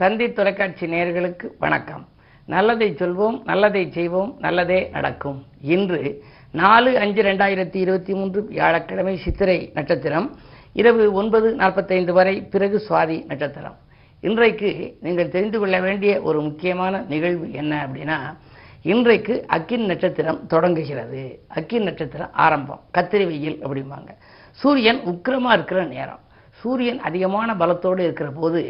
தந்தி தொலைக்காட்சி நேயர்களுக்கு வணக்கம். நல்லதை சொல்வோம், நல்லதை செய்வோம், நல்லதே நடக்கும். இன்று 4/5/2023 வியாழக்கிழமை, சித்திரை நட்சத்திரம், இரவு 9:45 வரை, பிறகு சுவாதி நட்சத்திரம். இன்றைக்கு நீங்கள் தெரிந்து கொள்ள வேண்டிய ஒரு முக்கியமான நிகழ்வு என்ன அப்படின்னா, இன்றைக்கு அக்கின் நட்சத்திரம் தொடங்குகிறது. அக்கின் நட்சத்திரம் ஆரம்பம், கத்திரி வெயில் அப்படிம்பாங்க. சூரியன் உக்கிரமா இருக்கிற நேரம். சூரியன் அதிகமான பலத்தோடு இருக்கிற போது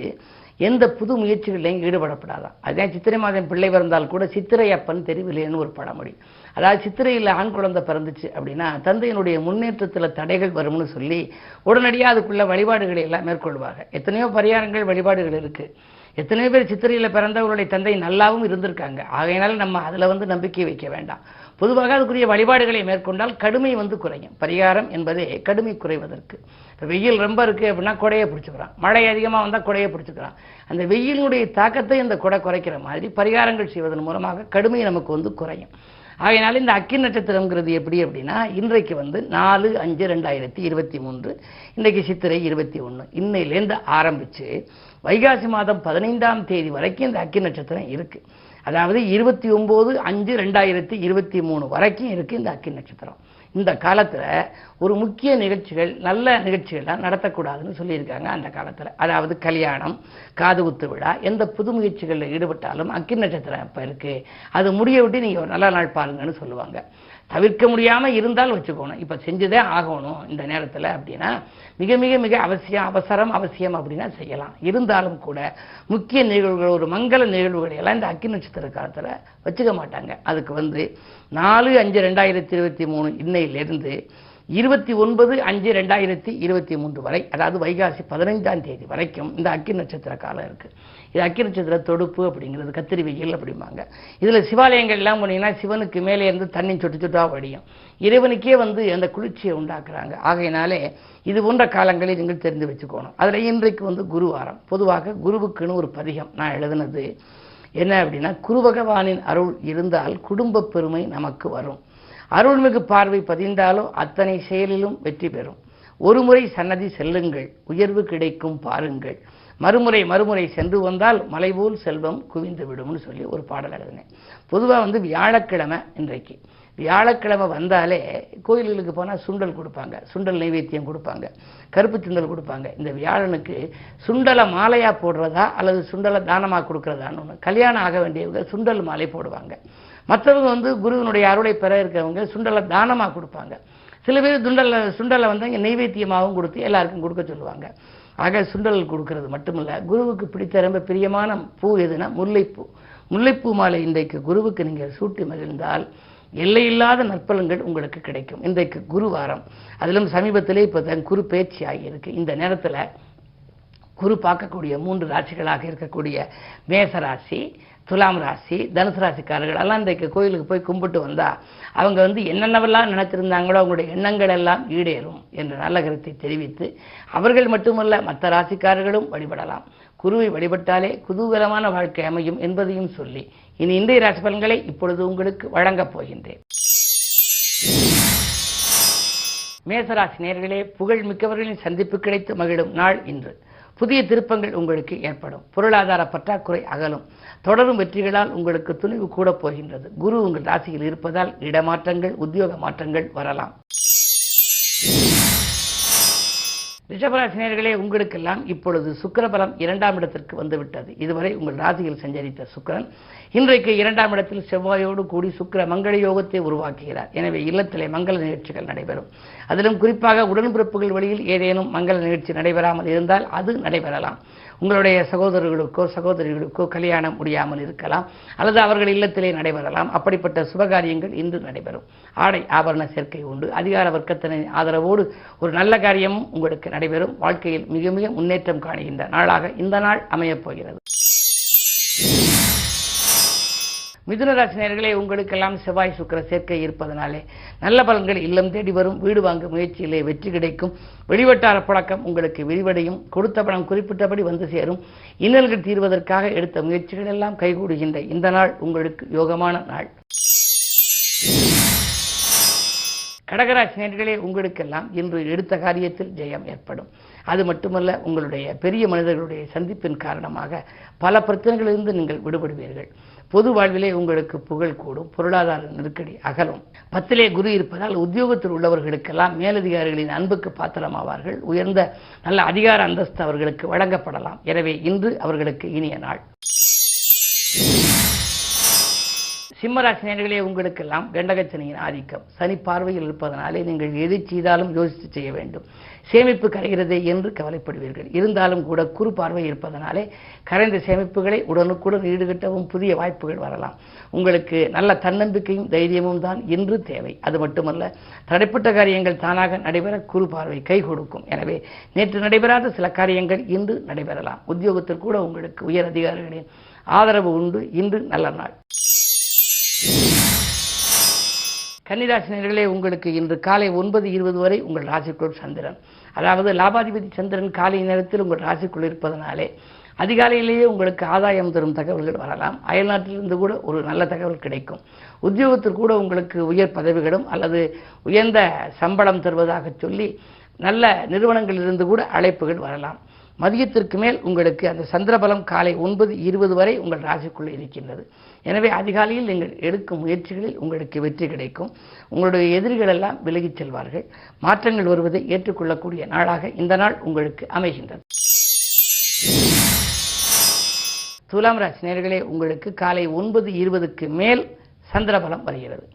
எந்த புது முயற்சிகளையும் ஈடுபடப்படாதான். அதுதான் சித்திரை மாதம் பிள்ளை பிறந்தால் கூட சித்திரை அப்பன் தெரிவில்லைன்னு ஒரு பழமொழி. அதாவது சித்திரையில் ஆண் குழந்தை பிறந்துச்சு அப்படின்னா தந்தையினுடைய முன்னேற்றத்தில் தடைகள் வரும்னு சொல்லி உடனடியாக அதுக்குள்ள வழிபாடுகளை எல்லாம் மேற்கொள்வாங்க. எத்தனையோ பரிகாரங்கள் வழிபாடுகள் இருக்கு. எத்தனையோ பேர் சித்திரையில் பிறந்தவர்களுடைய தந்தை நல்லாவும் இருந்திருக்காங்க. ஆகையினால நம்ம அதில் நம்பிக்கை வைக்க வேண்டாம். பொதுவாக அதுக்குரிய வழிபாடுகளை மேற்கொண்டால் கடுமை குறையும். பரிகாரம் என்பதே கடுமை குறைவதற்கு. இப்போ வெயில் ரொம்ப இருக்கு அப்படின்னா கொடையை பிடிச்சிக்கிறான், மழை அதிகமாக வந்தால் கொடையை பிடிச்சிக்கிறான். அந்த வெயிலுடைய தாக்கத்தை இந்த கொடை குறைக்கிற மாதிரி பரிகாரங்கள் செய்வதன் மூலமாக கடுமை நமக்கு குறையும். ஆகையினால இந்த அக்கின் நட்சத்திரம்ங்கிறது எப்படி அப்படின்னா, இன்றைக்கு 4/5/2023, இன்றைக்கு சித்திரை 21. இன்னையிலேருந்து ஆரம்பித்து வைகாசி மாதம் 15ஆம் தேதி வரைக்கும் இந்த அக்கின் நட்சத்திரம் இருக்கு. அதாவது 29/5/2023 வரைக்கும் இருக்கு இந்த அக்கின் நட்சத்திரம். இந்த காலத்தில் ஒரு முக்கிய நிகழ்ச்சிகள், நல்ல நிகழ்ச்சிகள்லாம் நடத்தக்கூடாதுன்னு சொல்லியிருக்காங்க அந்த காலத்தில். அதாவது கல்யாணம், காது குத்து விழா, எந்த புது முயற்சிகளில் ஈடுபட்டாலும் அக்கின் நட்சத்திரம் இப்போ இருக்கு, அது முடிய விட்டு நீங்கள் ஒரு நல்ல நாள் பாருங்கன்னு சொல்லுவாங்க. தவிர்க்க முடியாமல் இருந்தால் வச்சுக்கணும், இப்போ செஞ்சுதே ஆகணும் இந்த நேரத்தில் அப்படின்னா மிக மிக மிக அவசரம் அவசியம் அப்படின்னா செய்யலாம். இருந்தாலும் கூட முக்கிய நிகழ்வுகள், ஒரு மங்கள நிகழ்வுகளை எல்லாம் இந்த அக்கின் நட்சத்திர காலத்தில் வச்சுக்க மாட்டாங்க. அதுக்கு 4/5/2023 இன்னையிலிருந்து 29/5/2023 வரை, அதாவது வைகாசி 15ஆம் தேதி வரைக்கும் இந்த அக்கின் நட்சத்திர காலம் இருக்கு. இது அக்கின் நட்சத்திர தொடுப்பு அப்படிங்கிறது, கத்திரி வெயில் அப்படிம்பாங்க. இதில் சிவாலயங்கள் எல்லாம் போனீங்கன்னா சிவனுக்கு மேலே இருந்து தண்ணி சொட்டு சொட்டா வடியும். இறைவனுக்கே அந்த குளிர்ச்சியை உண்டாக்குறாங்க. ஆகையினாலே இது போன்ற காலங்களில் நீங்கள் தெரிந்து வச்சுக்கணும். அதில் இன்றைக்கு குருவாரம். பொதுவாக குருவுக்குன்னு ஒரு பதிகம் நான் எழுதினது என்ன அப்படின்னா, குரு பகவானின் அருள் இருந்தால் குடும்ப பெருமை நமக்கு வரும். அருள்மிகு பார்வை பதிந்தாலோ அத்தனை செயலிலும் வெற்றி பெறும். ஒரு முறை சன்னதி செல்லுங்கள், உயர்வு கிடைக்கும் பாருங்கள். மறுமுறை சென்று வந்தால் மலைபோல் செல்வம் குவிந்து விடும்னு சொல்லி ஒரு பாடல் எழுதினேன். பொதுவாக வியாழக்கிழமை, இன்றைக்கு வியாழக்கிழமை வந்தாலே கோயில்களுக்கு போனால் சுண்டல் கொடுப்பாங்க, சுண்டல் நைவேத்தியம் கொடுப்பாங்க, கருப்பு சுண்டல் கொடுப்பாங்க. இந்த வியாழனுக்கு சுண்டலை மாலையாக போடுறதா அல்லது சுண்டலை தானமாக கொடுக்குறதான்னு ஒன்று. கல்யாணம் ஆக வேண்டியவங்க சுண்டல் மாலை போடுவாங்க. மற்றவங்க குருவினுடைய அருளை பெற இருக்கிறவங்க சுண்டலை தானமாக கொடுப்பாங்க. சில பேர் சுண்டலை இங்கே நைவேத்தியமாகவும் கொடுத்து எல்லாருக்கும் கொடுக்க சொல்லுவாங்க. ஆக சுண்டல் கொடுக்கறது மட்டுமில்லை, குருவுக்கு பிடித்த ரொம்ப பிரியமான பூ எதுனா முல்லைப்பூ. முல்லைப்பூ மாலை இன்றைக்கு குருவுக்கு நீங்கள் சூட்டி மகிழ்ந்தால் எல்லையில்லாத நற்பலன்கள் உங்களுக்கு கிடைக்கும். இன்றைக்கு குருவாரம். அதிலும் சமீபத்திலே இப்போ குரு பேச்சு ஆகியிருக்கு. இந்த நேரத்தில் குரு பார்க்கக்கூடிய 3 ராசிகளாக இருக்கக்கூடிய மேசராசி, துலாம் ராசி, தனுசு ராசிக்காரர்கள் எல்லாம் இன்றைக்கு கோயிலுக்கு போய் கும்பிட்டு வந்தால் அவங்க என்னென்னவெல்லாம் நினைச்சிருந்தாங்களோ அவங்களுடைய எண்ணங்கள் எல்லாம் ஈடேறும் என்ற நல்ல கருத்தை தெரிவித்து, அவர்கள் மட்டுமல்ல மற்ற ராசிக்காரர்களும் வழிபடலாம். குருவை வழிபட்டாலே குதூகலமான வாழ்க்கை அமையும் என்பதையும் சொல்லி இனி இன்றைய ராசி பலன்களை இப்பொழுது உங்களுக்கு வழங்கப் போகின்றேன். மேசராசி நேயர்களே, புகழ் மிக்கவர்களின் சந்திப்பு கிடைத்து மகிழும் நாள் இன்று. புதிய திருப்பங்கள் உங்களுக்கு ஏற்படும். பொருளாதார பற்றாக்குறை அகலும். தொடரும் வெற்றிகளால் உங்களுக்கு துணிவு கூட போகின்றது. குரு உங்கள் ராசியில் இருப்பதால் இடமாற்றங்கள், உத்தியோக மாற்றங்கள் வரலாம். ரிஷபராசி நேயர்களே, உங்களுக்கெல்லாம் இப்பொழுது சுக்கிரபலம் 2ஆம் இடத்திற்கு வந்துவிட்டது. இதுவரை உங்கள் ராசியில் சஞ்சரித்த சுக்கிரன் இன்றைக்கு 2ஆம் இடத்தில் செவ்வாயோடு கூடி சுக்கிர மங்கள யோகத்தை உருவாக்குகிறார். எனவே இல்லத்திலே மங்கள நிகழ்ச்சிகள் நடைபெறும். அதிலும் குறிப்பாக உடன்பிறப்புகள் வழியில் ஏதேனும் மங்கள நிகழ்ச்சி நடைபெறாமல் இருந்தால் அது நடைபெறலாம். உங்களுடைய சகோதரர்களுக்கோ சகோதரிகளுக்கோ கல்யாணம் முடியாமல் இருக்கலாம், அல்லது அவர்கள் இல்லத்திலே நடைபெறலாம். அப்படிப்பட்ட சுபகாரியங்கள் இன்று நடைபெறும். ஆடை ஆபரண சேர்க்கை உண்டு. அதிகார வர்க்கத்தின் ஆதரவோடு ஒரு நல்ல காரியமும் உங்களுக்கு நடைபெறும். வாழ்க்கையில் மிக மிக முன்னேற்றம் காணுகின்ற நாளாக இந்த நாள் அமையப் போகிறது. மிதுன ராசி நேயர்களே, உங்களுக்கெல்லாம் செவ்வாய் சுக்கிர சேர்க்கை இருப்பதனாலே நல்ல பலன்கள் இல்லம் தேடி வரும். வீடு வாங்க முயற்சியிலே வெற்றி கிடைக்கும். வெளிவட்டார பழக்கம் உங்களுக்கு விரிவடையும். கொடுத்த பணம் குறிப்பிட்டபடி வந்து சேரும். இன்னல்கள் தீர்வதற்காக எடுத்த முயற்சிகள் எல்லாம் கைகூடுகின்ற இந்த நாள் உங்களுக்கு யோகமான நாள். கடகராசி நேயர்களே, உங்களுக்கெல்லாம் இன்று எடுத்த காரியத்தில் ஜெயம் ஏற்படும். அது மட்டுமல்ல, உங்களுடைய பெரிய மனிதர்களுடைய சந்திப்பின் காரணமாக பல பிரச்சனைகளிலிருந்து நீங்கள் விடுபடுவீர்கள். பொது வாழ்விலே உங்களுக்கு புகழ் கூடும், பொருளாதார நெருக்கடி அகலும். 10லே குரு இருப்பதால் உத்தியோகத்தில் உள்ளவர்களுக்கெல்லாம் மேலதிகாரிகளின் அன்புக்கு பாத்திரமாவார்கள். உயர்ந்த நல்ல அதிகார அந்தஸ்து அவர்களுக்கு வழங்கப்படலாம். எனவே இன்று அவர்களுக்கு இனிய நாள். சிம்மராசி நேயர்களே, உங்களுக்கெல்லாம் கண்டகச்சனியின் ஆதிக்கம். சனி பார்வையில் இருப்பதனாலே நீங்கள் எதை செய்தாலும் யோசித்து செய்ய வேண்டும். சேமிப்பு கரைகிறதே என்று கவலைப்படுவீர்கள். இருந்தாலும் கூட குறு பார்வை இருப்பதனாலே கரைந்த சேமிப்புகளை உடனுக்குடன் ஈடுகட்டவும் புதிய வாய்ப்புகள் வரலாம். உங்களுக்கு நல்ல தன்னம்பிக்கையும் தைரியமும் தான் இன்று தேவை. அது மட்டுமல்ல, தடைப்பட்ட காரியங்கள் தானாக நடைபெற குறு பார்வை கை கொடுக்கும். எனவே நேற்று நடைபெறாத சில காரியங்கள் இன்று நடைபெறலாம். உத்தியோகத்தில் கூட உங்களுக்கு உயர் அதிகாரிகளின் ஆதரவு உண்டு. இன்று நல்ல நாள். கன்னிராசி நேயர்களே, உங்களுக்கு இன்று காலை 9:20 வரை உங்கள் ராசிக்குள் சந்திரன், அதாவது லாபாதிபதி சந்திரன் காலை நேரத்தில் உங்கள் ராசிக்குள் இருப்பதனாலே அதிகாலையிலேயே உங்களுக்கு ஆதாயம் தரும் தகவல்கள் வரலாம். அயல்நாட்டிலிருந்து கூட ஒரு நல்ல தகவல் கிடைக்கும். உத்தியோகத்தில் கூட உங்களுக்கு உயர் பதவிகளும் அல்லது உயர்ந்த சம்பளம் தருவதாக சொல்லி நல்ல நிறுவனங்களிலிருந்து கூட அழைப்புகள் வரலாம். மதியத்திற்கு மேல் உங்களுக்கு அந்த சந்திரபலம் காலை 9:20 வரை உங்கள் ராசிக்குள் இருக்கின்றது. எனவே அதிகாலையில் நீங்கள் எடுக்கும் முயற்சிகளில் உங்களுக்கு வெற்றி கிடைக்கும். உங்களுடைய எதிரிகள் எல்லாம் விலகிச் செல்வார்கள். மாற்றங்கள் வருவதை ஏற்றுக்கொள்ளக்கூடிய நாளாக இந்த நாள் உங்களுக்கு அமைகின்றது. துலாம் ராசி நேயர்களே, உங்களுக்கு காலை 9:20க்கு மேல் சந்திரபலம் வருகிறது.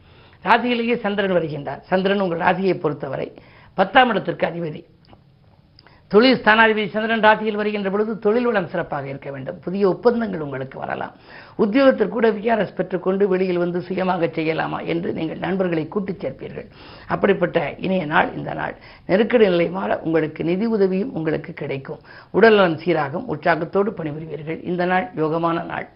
ராசியிலேயே சந்திரன் வருகின்றார். சந்திரன் உங்கள் ராசியை பொறுத்தவரை 10ஆம் இடத்திற்கு அதிபதி. தொழில் ஸ்தானாதிபதி சந்திரன் ராசியில் வருகின்ற பொழுது தொழில் வளம் சிறப்பாக இருக்க வேண்டும். புதிய ஒப்பந்தங்கள் உங்களுக்கு வரலாம். உத்தியோகத்தில் கூட விஆர்எஸ் பெற்றுக்கொண்டு வெளியில் வந்து சுயமாக செய்யலாமா என்று நீங்கள் நண்பர்களை கூட்டிச் சேர்ப்பீர்கள். அப்படிப்பட்ட இனிய நாள் இந்த நாள். நெருக்கடி நிலை மாற உங்களுக்கு நிதி உதவியும் உங்களுக்கு கிடைக்கும். உடல்நலம் சீராகும். உற்சாகத்தோடு பணிபுரிவீர்கள். இந்த நாள் யோகமான நாள்.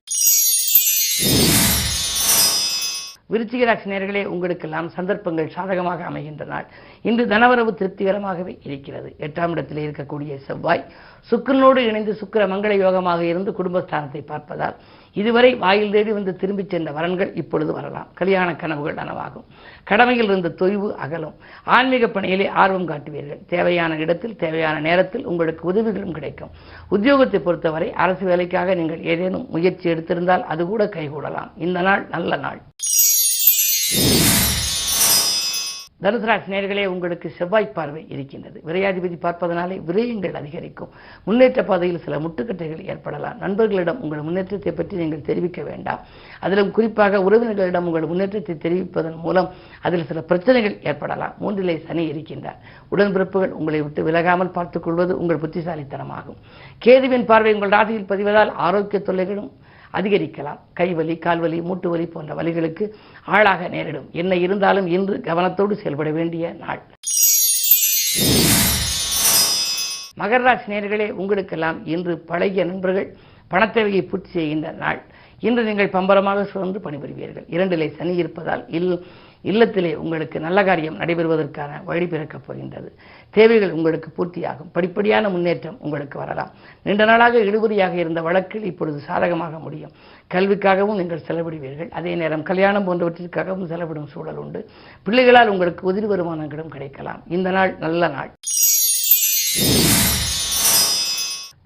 விருச்சிக ராசி நேயர்களே, உங்களுக்கெல்லாம் சந்தர்ப்பங்கள் சாதகமாக அமைகின்ற நாள். இன்று தனவரவு திருப்திகரமாகவே இருக்கிறது. 8ஆம் இடத்தில் இருக்கக்கூடிய செவ்வாய் சுக்கிரனோடு இணைந்து சுக்கிர மங்கள யோகமாக இருந்து குடும்பஸ்தானத்தை பார்ப்பதால் இதுவரை வாயில் தேடி வந்து திரும்பிச் சென்ற வரன்கள் இப்பொழுது வரலாம். கல்யாண கனவுகள் நனவாகும். கடமையில் இருந்த தொய்வு அகலும். ஆன்மீக பணியிலே ஆர்வம் காட்டுவீர்கள். தேவையான இடத்தில் தேவையான நேரத்தில் உங்களுக்கு உதவிகளும் கிடைக்கும். உத்தியோகத்தை பொறுத்தவரை அரசு வேலைக்காக நீங்கள் ஏதேனும் முயற்சி எடுத்திருந்தால் அது கூட கைகூடலாம். இந்த நாள் நல்ல நாள். தனுசு ராசி நேயர்களே, உங்களுக்கு செவ்வாய் பார்வை இருக்கின்றது. விரையாதிபதி பார்ப்பதனாலே விரயங்கள் அதிகரிக்கும். முன்னேற்ற பாதையில் சில முட்டுக்கட்டைகள் ஏற்படலாம். நண்பர்களிடம் உங்கள் முன்னேற்றத்தை பற்றி நீங்கள் தெரிவிக்க வேண்டாம். அதிலும் குறிப்பாக உறவினர்களிடம் உங்கள் முன்னேற்றத்தை தெரிவிப்பதன் மூலம் அதில் சில பிரச்சனைகள் ஏற்படலாம். 3லே சனி இருக்கின்றார். உடன்பிறப்புகள் உங்களை விட்டு விலகாமல் பார்த்துக் கொள்வது உங்கள் புத்திசாலித்தனமாகும். கேதுவின் பார்வை உங்கள் ராசியில் பதிவதால் ஆரோக்கிய தொல்லைகளும் அதிகரிக்கலாம். கைவலி, கால்வலி, மூட்டு வலி போன்ற வலிகளுக்கு ஆளாக நேரிடும். என்ன இருந்தாலும் இன்று கவனத்தோடு செயல்பட வேண்டிய நாள். மகர ராசி நேயர்களே, உங்களுக்கெல்லாம் இன்று பழகிய நண்பர்கள் பணத்தேவையை பூர்த்தி செய்கின்ற நாள். இன்று நீங்கள் பம்பரமாக சுழன்று பணிபுரிவீர்கள். 2லே சனி இருப்பதால் இல்லத்திலே உங்களுக்கு நல்ல காரியம் நடைபெறுவதற்கான வழி பிறக்கப் போகின்றது. தேவைகள் உங்களுக்கு பூர்த்தியாகும். படிப்படியான முன்னேற்றம் உங்களுக்கு வரலாம். நீண்ட நாளாக இழுபறியாக இருந்த வழக்கில் இப்பொழுது சாதகமாக முடியும். கல்விக்காகவும் நீங்கள் செலவிடுவீர்கள். அதே நேரம் கல்யாணம் போன்றவற்றிற்காகவும் செலவிடும் சூழல் உண்டு. பிள்ளைகளால் உங்களுக்கு உதிரி வருமானங்களும் கிடைக்கலாம். இந்த நாள் நல்ல நாள்.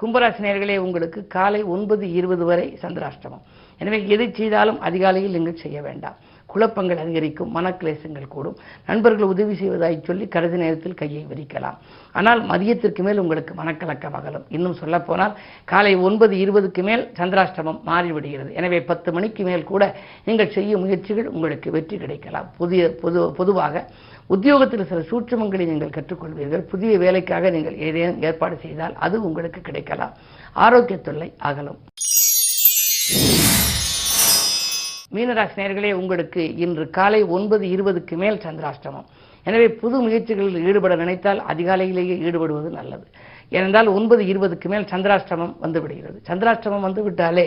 கும்பராசி நேயர்களே, உங்களுக்கு காலை 9:20 வரை சந்திராஷ்டமம். எனவே எதை செய்தாலும் அதிகாலையில் நீங்கள் செய்ய வேண்டாம். குழப்பங்கள் அதிகரிக்கும். மனக்கிளேசங்கள் கூடும். நண்பர்கள் உதவி செய்வதாய் சொல்லி கடைசி நேரத்தில் கையை விரிக்கலாம். ஆனால் மதியத்திற்கு மேல் உங்களுக்கு மனக்கலக்கம் அகலும். இன்னும் சொல்லப்போனால் காலை 9:20க்கு மேல் சந்திராஷ்டமம் மாறிவிடுகிறது. எனவே 10 மணிக்கு மேல் கூட நீங்கள் செய்யும் முயற்சிகள் உங்களுக்கு வெற்றி கிடைக்கலாம். பொதுவாக உத்தியோகத்தில் சில சூட்சுமங்களை நீங்கள் கற்றுக்கொள்வீர்கள். புதிய வேலைக்காக நீங்கள் ஏதேனும் ஏற்பாடு செய்தால் அது உங்களுக்கு கிடைக்கலாம். ஆரோக்கிய தொல்லை அகலும். மீனராசி நேயர்களே, உங்களுக்கு இன்று காலை 9:20க்கு மேல் சந்திராஷ்டமம். எனவே புது முயற்சிகளில் ஈடுபட நினைத்தால் அதிகாலையிலேயே ஈடுபடுவது நல்லது. ஏனென்றால் 9:20க்கு மேல் சந்திராஷ்டமம் வந்துவிடுகிறது. சந்திராஷ்டமம் வந்துவிட்டாலே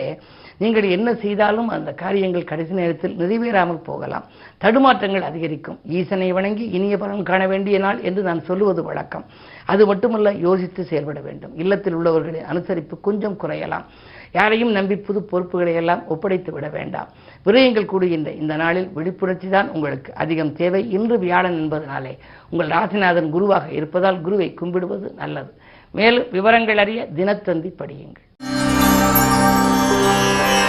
நீங்கள் என்ன செய்தாலும் அந்த காரியங்கள் கடைசி நேரத்தில் நிறைவேறாமல் போகலாம். தடுமாற்றங்கள் அதிகரிக்கும். ஈசனை வணங்கி இனிய பலன் காண வேண்டிய நாள் என்று நான் சொல்லுவது வழக்கம். அது மட்டுமல்ல, யோசித்து செயல்பட வேண்டும். இல்லத்தில் உள்ளவர்களின் அனுசரிப்பு கொஞ்சம் குறையலாம். யாரையும் நம்பி புது பொறுப்புகளை எல்லாம் ஒப்படைத்து விட வேண்டாம். விரயங்கள் கூடுகின்ற இந்த நாளில் விழிப்புணர்ச்சி தான் உங்களுக்கு அதிகம் தேவை. இன்று வியாழன் என்பதனாலே உங்கள் ராசிநாதன் குருவாக இருப்பதால் குருவை கும்பிடுவது நல்லது. மேலும் விவரங்கள் அறிய தினத்தந்தி படியுங்கள்.